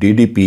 DDP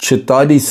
46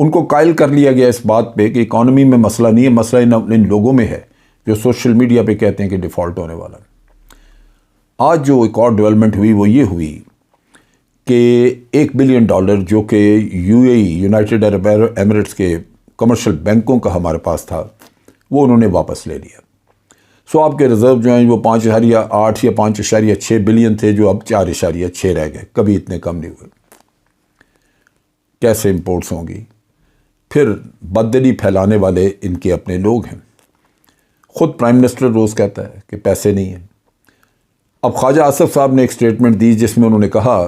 ان کو قائل کر لیا گیا اس بات پہ کہ اکانومی میں مسئلہ نہیں ہے، مسئلہ ان لوگوں میں ہے جو سوشل میڈیا پہ کہتے ہیں کہ ڈیفالٹ ہونے والا ہے۔ آج جو ایک اور ڈیولپمنٹ ہوئی وہ یہ ہوئی کہ $1 بلین جو کہ UAE یونائٹڈ عرب ایمریٹس کے کمرشل بینکوں کا ہمارے پاس تھا وہ انہوں نے واپس لے لیا۔ سو آپ کے ریزرو جو ہیں وہ 5.8 یا 5.6 بلین تھے جو اب 4.6 رہ گئے، کبھی اتنے کم نہیں ہوئے۔ کیسے امپورٹس ہوں گی؟ پھر بددلی پھیلانے والے ان کے اپنے لوگ ہیں۔ خود پرائم منسٹر روز کہتا ہے کہ پیسے نہیں ہیں۔ اب خواجہ آصف صاحب نے ایک سٹیٹمنٹ دی جس میں انہوں نے کہا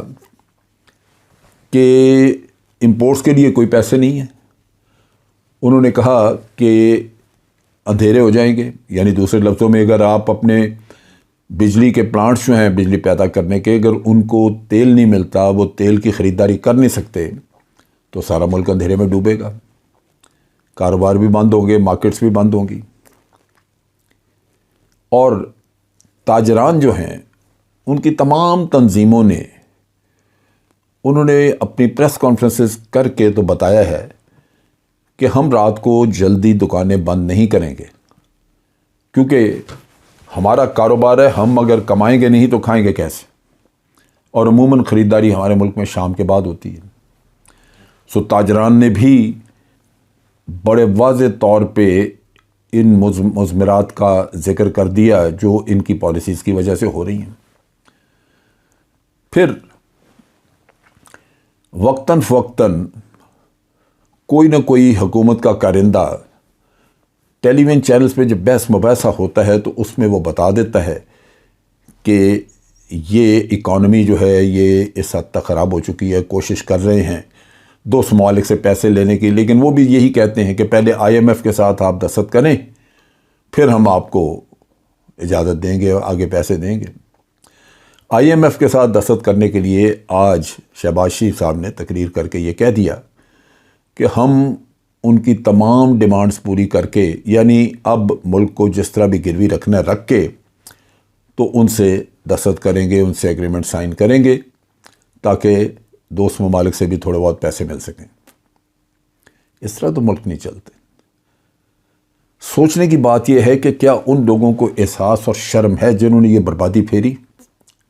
کہ امپورٹس کے لیے کوئی پیسے نہیں ہیں۔ انہوں نے کہا کہ اندھیرے ہو جائیں گے، یعنی دوسرے لفظوں میں اگر آپ اپنے بجلی کے پلانٹس جو ہیں بجلی پیدا کرنے کے، اگر ان کو تیل نہیں ملتا، وہ تیل کی خریداری کر نہیں سکتے، تو سارا ملک اندھیرے میں ڈوبے گا، کاروبار بھی بند ہوں گے، مارکیٹس بھی بند ہوں گی۔ اور تاجران جو ہیں ان کی تمام تنظیموں نے انہوں نے اپنی پریس کانفرنسز کر کے تو بتایا ہے کہ ہم رات کو جلدی دکانیں بند نہیں کریں گے، کیونکہ ہمارا کاروبار ہے، ہم اگر کمائیں گے نہیں تو کھائیں گے کیسے؟ اور عموماً خریداری ہمارے ملک میں شام کے بعد ہوتی ہے۔ سو تاجران نے بھی بڑے واضح طور پہ ان مضمرات کا ذکر کر دیا جو ان کی پالیسیز کی وجہ سے ہو رہی ہیں۔ پھر وقتاً فوقتاً کوئی نہ کوئی حکومت کا کارندہ ٹیلی ویژن چینلز پہ جب بحث مباحثہ ہوتا ہے تو اس میں وہ بتا دیتا ہے کہ یہ اکانومی جو ہے یہ اس حد تک خراب ہو چکی ہے، کوشش کر رہے ہیں دوسرے ممالک سے پیسے لینے کی، لیکن وہ بھی یہی کہتے ہیں کہ پہلے IMF کے ساتھ آپ دستخط کریں، پھر ہم آپ کو اجازت دیں گے اور آگے پیسے دیں گے۔ IMF کے ساتھ دستخط کرنے کے لیے آج شہباز شریف صاحب نے تقریر کر کے یہ کہہ دیا کہ ہم ان کی تمام ڈیمانڈز پوری کر کے، یعنی اب ملک کو جس طرح بھی گروی رکھنا رکھ کے، تو ان سے دستخط کریں گے، ان سے ایگریمنٹ سائن کریں گے تاکہ دوست ممالک سے بھی تھوڑے بہت پیسے مل سکیں۔ اس طرح تو ملک نہیں چلتے۔ سوچنے کی بات یہ ہے کہ کیا ان لوگوں کو احساس اور شرم ہے جنہوں نے یہ بربادی پھیری،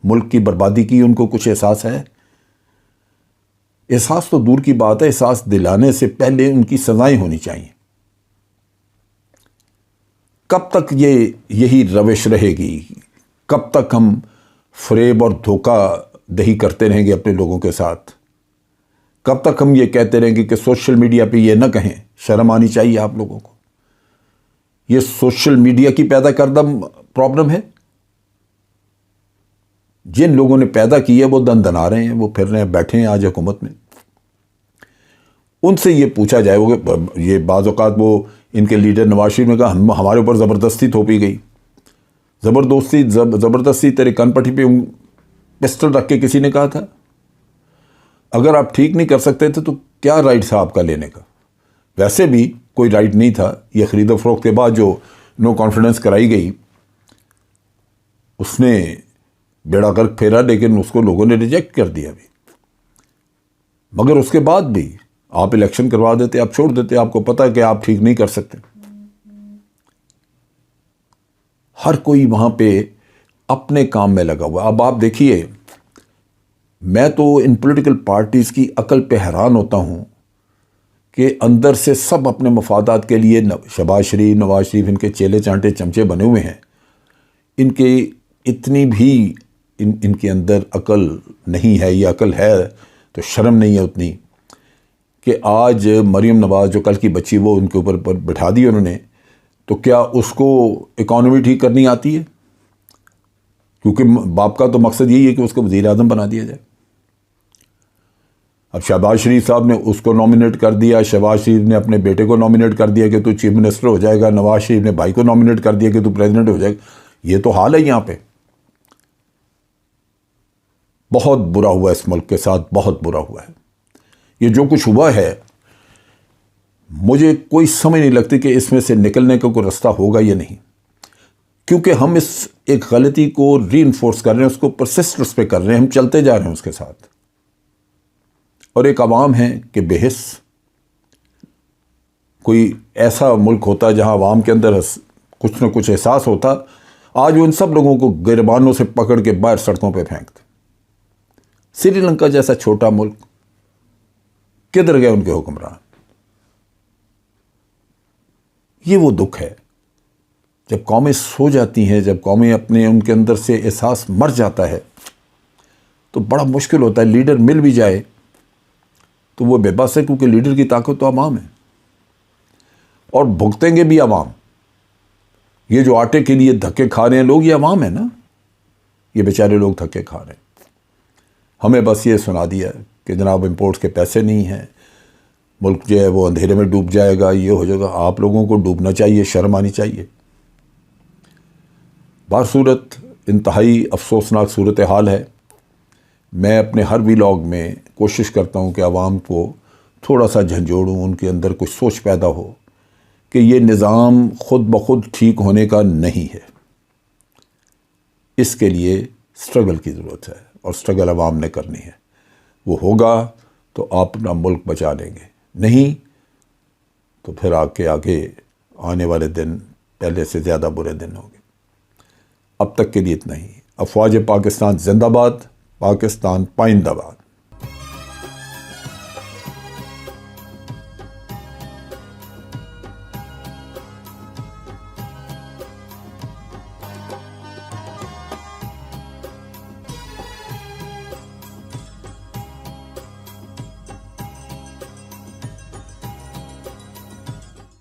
ملک کی بربادی کی؟ ان کو کچھ احساس ہے؟ احساس تو دور کی بات ہے، احساس دلانے سے پہلے ان کی سزائیں ہونی چاہیے۔ کب تک یہی روش رہے گی؟ کب تک ہم فریب اور دھوکہ دہی کرتے رہیں گے اپنے لوگوں کے ساتھ؟ کب تک ہم یہ کہتے رہیں گے کہ سوشل میڈیا پہ یہ نہ کہیں؟ شرم آنی چاہیے آپ لوگوں کو۔ یہ سوشل میڈیا کی پیدا کردہ پرابلم ہے۔ جن لوگوں نے پیدا کی ہے وہ دندنا رہے ہیں، وہ پھر رہے ہیں، بیٹھے ہیں آج حکومت میں۔ ان سے یہ پوچھا جائے، وہ یہ بعض اوقات وہ ان کے لیڈر نواز شریف نے کہا ہمارے اوپر زبردستی تھوپی گئی۔ زبردستی تیرے کن پٹی پہ پسٹل رکھ کے کسی نے کہا تھا؟ اگر آپ ٹھیک نہیں کر سکتے تھے تو کیا رائٹ تھا آپ کا لینے کا؟ ویسے بھی کوئی رائٹ نہیں تھا۔ یہ خرید و فروخت کے بعد جو نو کانفیڈنس کرائی گئی اس نے بیڑا غرق پھیرا، لیکن اس کو لوگوں نے ریجیکٹ کر دیا بھی۔ مگر اس کے بعد بھی آپ الیکشن کروا دیتے، آپ چھوڑ دیتے، آپ کو پتہ ہے کہ آپ ٹھیک نہیں کر سکتے۔ ہر کوئی وہاں پہ اپنے کام میں لگا ہوا۔ اب آپ دیکھیے، میں تو ان پولیٹیکل پارٹیز کی عقل پہ حیران ہوتا ہوں کہ اندر سے سب اپنے مفادات کے لیے شہباز شریف، نواز شریف ان کے چیلے چانٹے چمچے بنے ہوئے ہیں۔ ان کے اتنی بھی ان کے اندر عقل نہیں ہے، یہ عقل ہے تو شرم نہیں ہے اتنی کہ آج مریم نواز جو کل کی بچی وہ ان کے اوپر بٹھا دی انہوں نے، تو کیا اس کو اکانومی ٹھیک کرنی آتی ہے؟ کیونکہ باپ کا تو مقصد یہی ہے کہ اس کو وزیر اعظم بنا دیا جائے۔ اب شہباز شریف صاحب نے اس کو نامینیٹ کر دیا، شہباز شریف نے اپنے بیٹے کو نامینیٹ کر دیا کہ تو چیف منسٹر ہو جائے گا، نواز شریف نے بھائی کو نامینیٹ کر دیا کہ تو پریزیڈنٹ ہو جائے گا۔ یہ تو حال ہے یہاں پہ۔ بہت برا ہوا اس ملک کے ساتھ، بہت برا ہوا ہے یہ جو کچھ ہوا ہے۔ مجھے کوئی سمجھ نہیں لگتی کہ اس میں سے نکلنے کا کوئی رستہ ہوگا یا نہیں، کیونکہ ہم اس ایک غلطی کو ری انفورس کر رہے ہیں، اس کو پرسسٹ اس پہ کر رہے ہیں، ہم چلتے جا رہے ہیں اس کے ساتھ، اور ایک عوام ہے کہ بے حس کوئی ایسا ملک ہوتا جہاں عوام کے اندر کچھ نہ کچھ احساس ہوتا، آج وہ ان سب لوگوں کو گریبانوں سے پکڑ کے باہر سڑکوں پہ پھینکتے۔ سری لنکا جیسا چھوٹا ملک، کدھر گئے ان کے حکمران؟ یہ وہ دکھ ہے جب قومیں سو جاتی ہیں، جب قومیں اپنے ان کے اندر سے احساس مر جاتا ہے تو بڑا مشکل ہوتا ہے۔ لیڈر مل بھی جائے تو وہ بے بس ہے، کیونکہ لیڈر کی طاقت تو عوام ہے، اور بھگتیں گے بھی عوام۔ یہ جو آٹے کے لیے دھکے کھا رہے ہیں لوگ، یہ عوام ہے نا، یہ بیچارے لوگ دھکے کھا رہے ہیں۔ ہمیں بس یہ سنا دیا کہ جناب امپورٹس کے پیسے نہیں ہیں، ملک جو ہے وہ اندھیرے میں ڈوب جائے گا، یہ ہو جائے گا۔ آپ لوگوں کو ڈوبنا چاہیے، شرم آنی چاہیے۔ بہرصورت انتہائی افسوسناک صورتحال ہے۔ میں اپنے ہر ویلاگ میں کوشش کرتا ہوں کہ عوام کو تھوڑا سا جھنجھوڑوں، ان کے اندر کچھ سوچ پیدا ہو کہ یہ نظام خود بخود ٹھیک ہونے کا نہیں ہے، اس کے لیے سٹرگل کی ضرورت ہے، اور سٹرگل عوام نے کرنی ہے۔ وہ ہوگا تو آپ اپنا ملک بچا لیں گے، نہیں تو پھر آگے آنے والے دن پہلے سے زیادہ برے دن ہوں گے۔ اب تک کے لیے اتنا ہی۔ افواج پاکستان زندہ باد، پاکستان پائندہ باد۔